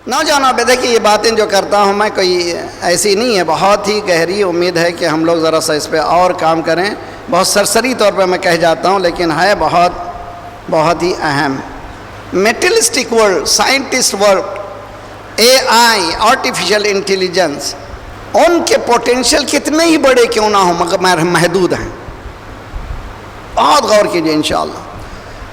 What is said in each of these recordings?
نوجوانوں پہ دیکھیے یہ باتیں جو کرتا ہوں میں کوئی ایسی نہیں ہے، بہت ہی گہری امید ہے کہ ہم لوگ ذرا سا اس پہ اور کام کریں. بہت سرسری طور پہ میں کہہ جاتا ہوں لیکن ہے بہت ہی اہم. میٹیریلسٹک ورلڈ، سائنٹسٹ ورلڈ، اے آئی، آرٹیفیشل انٹیلیجنس، ان کے پوٹینشیل کتنے ہی بڑے کیوں نہ ہوں مگر محدود ہیں. بہت غور کیجئے انشاءاللہ.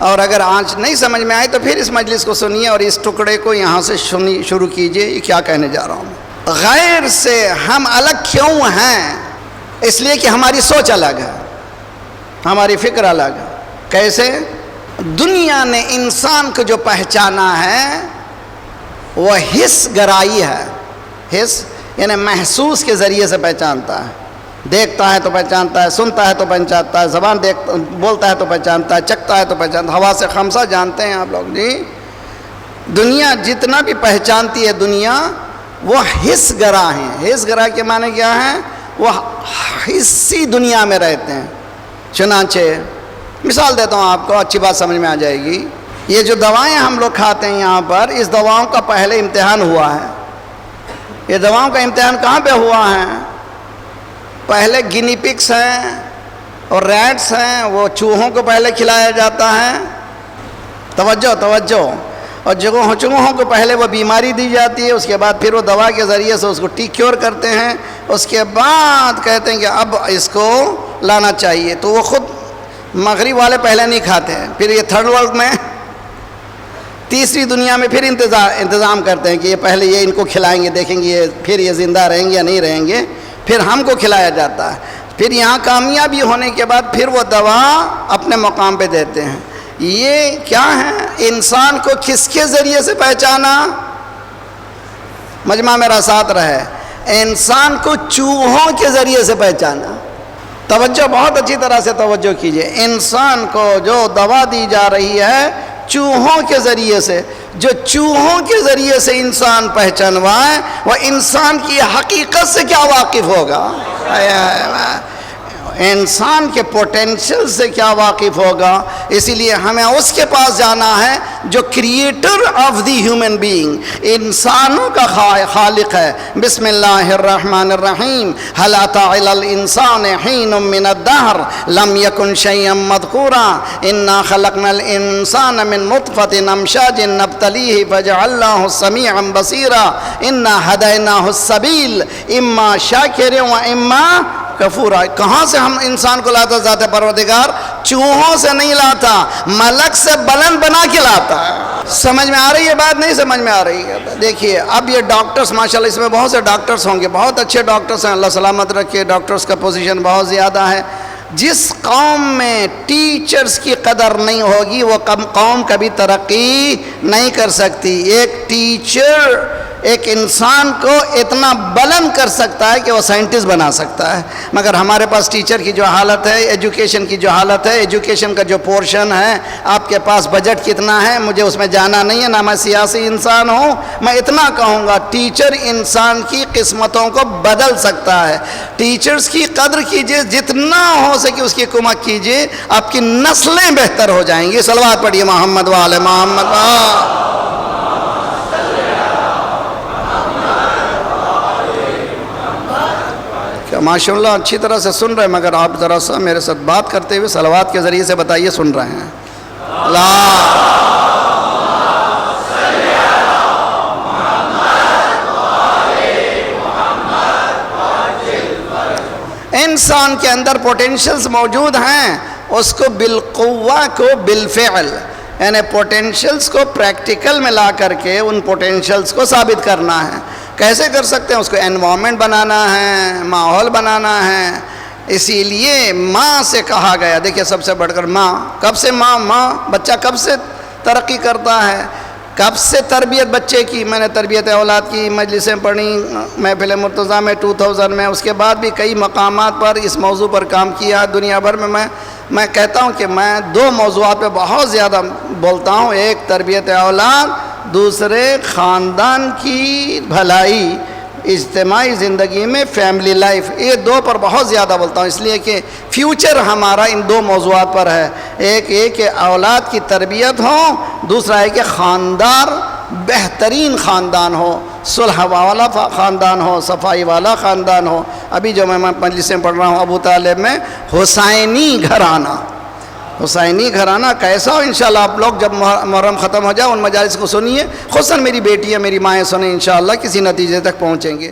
اور اگر آج نہیں سمجھ میں آئے تو پھر اس مجلس کو سنیے اور اس ٹکڑے کو یہاں سے شروع کیجئے. یہ کیا کہنے جا رہا ہوں؟ غیر سے ہم الگ کیوں ہیں؟ اس لیے کہ ہماری سوچ الگ ہے، ہماری فکر الگ ہے. کیسے؟ دنیا نے انسان کو جو پہچانا ہے وہ حس گرائی ہے. حس یعنی محسوس کے ذریعے سے پہچانتا ہے. دیکھتا ہے تو پہچانتا ہے، سنتا ہے تو پہچانتا ہے، زبان بولتا ہے تو پہچانتا ہے، چکھتا ہے تو پہچانتا ہے. حواس خمسہ جانتے ہیں آپ لوگ جی. دنیا جتنا بھی پہچانتی ہے دنیا وہ حس گرا ہیں. حس گرا کے معنی کیا ہے؟ وہ حسی دنیا میں رہتے ہیں. چنانچہ مثال دیتا ہوں آپ کو، اچھی بات سمجھ میں آ جائے گی. یہ جو دوائیں ہم لوگ کھاتے ہیں یہاں پر، اس دواؤں کا پہلے امتحان ہوا ہے. یہ دواؤں کا امتحان کہاں پہ ہوا ہے؟ پہلے گینی پگس ہیں اور ریٹس ہیں، وہ چوہوں کو پہلے کھلایا جاتا ہے. توجہ. اور چوہوں کو پہلے وہ بیماری دی جاتی ہے، اس کے بعد پھر وہ دوا کے ذریعے سے اس کو کیور کرتے ہیں. اس کے بعد کہتے ہیں کہ اب اس کو لانا چاہیے. تو وہ خود مغرب والے پہلے نہیں کھاتے ہیں. پھر یہ تھرڈ ورلڈ میں، تیسری دنیا میں پھر انتظام کرتے ہیں کہ یہ پہلے یہ ان کو کھلائیں گے، دیکھیں گے پھر یہ زندہ رہیں گے یا نہیں رہیں گے. پھر ہم کو کھلایا جاتا ہے. پھر یہاں کامیابی ہونے کے بعد پھر وہ دوا اپنے مقام پہ دیتے ہیں. یہ کیا ہے؟ انسان کو کس کے ذریعے سے پہچانا؟ مجمع میرا ساتھ رہے. انسان کو چوہوں کے ذریعے سے پہچانا. توجہ، بہت اچھی طرح سے توجہ کیجئے. انسان کو جو دوا دی جا رہی ہے چوہوں کے ذریعے سے. جو چوہوں کے ذریعے سے انسان پہچانوائے وہ انسان کی حقیقت سے کیا واقف ہوگا؟ انسان کے پوٹینشل سے کیا واقف ہوگا؟ اسی لیے ہمیں اس کے پاس جانا ہے جو creator of the human being, انسانوں کا خالق ہے. بسم اللہ الرحمن الرحیم. هل اتى على الانسان حين من الدهر لم يكن شيئا مذكورا انا خلقنا الانسان من نطفة امشاج نبتليه فجعلناه سميعا بصيرا انا هديناه السبيل اما شاكر واما کفورا. کہاں سے ہم انسان کو لاتا ذات پروردگار؟ چوہوں سے نہیں لاتا، ملک سے بلند بنا کے لاتا ہے. سمجھ میں آ رہی ہے بات؟ نہیں سمجھ میں آ رہی ہے؟ دیکھیے اب یہ ڈاکٹرز، ماشاءاللہ اس میں بہت سے ڈاکٹرز ہوں گے، بہت اچھے ڈاکٹرز ہیں، اللہ سلامت رکھے. ڈاکٹرز کا پوزیشن بہت زیادہ ہے. جس قوم میں ٹیچرز کی قدر نہیں ہوگی وہ قوم کبھی ترقی نہیں کر سکتی. ایک ٹیچر ایک انسان کو اتنا بلند کر سکتا ہے کہ وہ سائنٹسٹ بنا سکتا ہے. مگر ہمارے پاس ٹیچر کی جو حالت ہے، ایجوکیشن کی جو حالت ہے، ایجوکیشن کا جو پورشن ہے، آپ کے پاس بجٹ کتنا ہے مجھے اس میں جانا نہیں ہے، نہ میں سیاسی انسان ہوں. میں اتنا کہوں گا ٹیچر انسان کی قسمتوں کو بدل سکتا ہے. ٹیچرز کی قدر کیجئے، جتنا ہو سکے اس کی کمک کیجئے، آپ کی نسلیں بہتر ہو جائیں گی. صلوات پڑھیے محمد وآل محمد. ماشاءاللہ اچھی طرح سے سن رہے ہیں، مگر آپ ذرا سا میرے ساتھ بات کرتے ہوئے صلوات کے ذریعے سے بتائیے سن رہے ہیں. انسان کے اندر پوٹینشلز موجود ہیں، اس کو بالقوہ کو بالفعل، یعنی پوٹینشلز کو پریکٹیکل میں لا کر کے ان پوٹینشلز کو ثابت کرنا ہے. کیسے کر سکتے ہیں؟ اس کو انوائرمنٹ بنانا ہے، ماحول بنانا ہے. اسی لیے ماں سے کہا گیا، دیکھیے سب سے بڑھ کر ماں. کب سے ماں بچہ کب سے ترقی کرتا ہے؟ کب سے تربیت بچے کی؟ میں نے تربیت اولاد کی مجلسیں پڑھی محفل مرتضیٰ میں 2000 میں. اس کے بعد بھی کئی مقامات پر اس موضوع پر کام کیا دنیا بھر میں. میں کہتا ہوں کہ میں 2 موضوعات پہ بہت زیادہ بولتا ہوں. ایک تربیت اولاد، دوسرے خاندان کی بھلائی، اجتماعی زندگی میں فیملی لائف. یہ 2 پر بہت زیادہ بولتا ہوں اس لیے کہ فیوچر ہمارا ان 2 موضوعات پر ہے. ایک یہ کہ اولاد کی تربیت ہو، دوسرا ہے کہ خاندان بہترین خاندان ہو، صلح والا خاندان ہو، صفائی والا خاندان ہو. ابھی جو میں مجلس میں پڑھ رہا ہوں ابو طالب میں، حسینی گھرانہ. حسینی گھرانہ کیسا ہو؟ انشاءاللہ آپ لوگ جب محرم ختم ہو جائے ان مجالس کو سنیے، خصوصاً میری بیٹیاں میری مائیں سنیں، انشاءاللہ کسی نتیجے تک پہنچیں گے.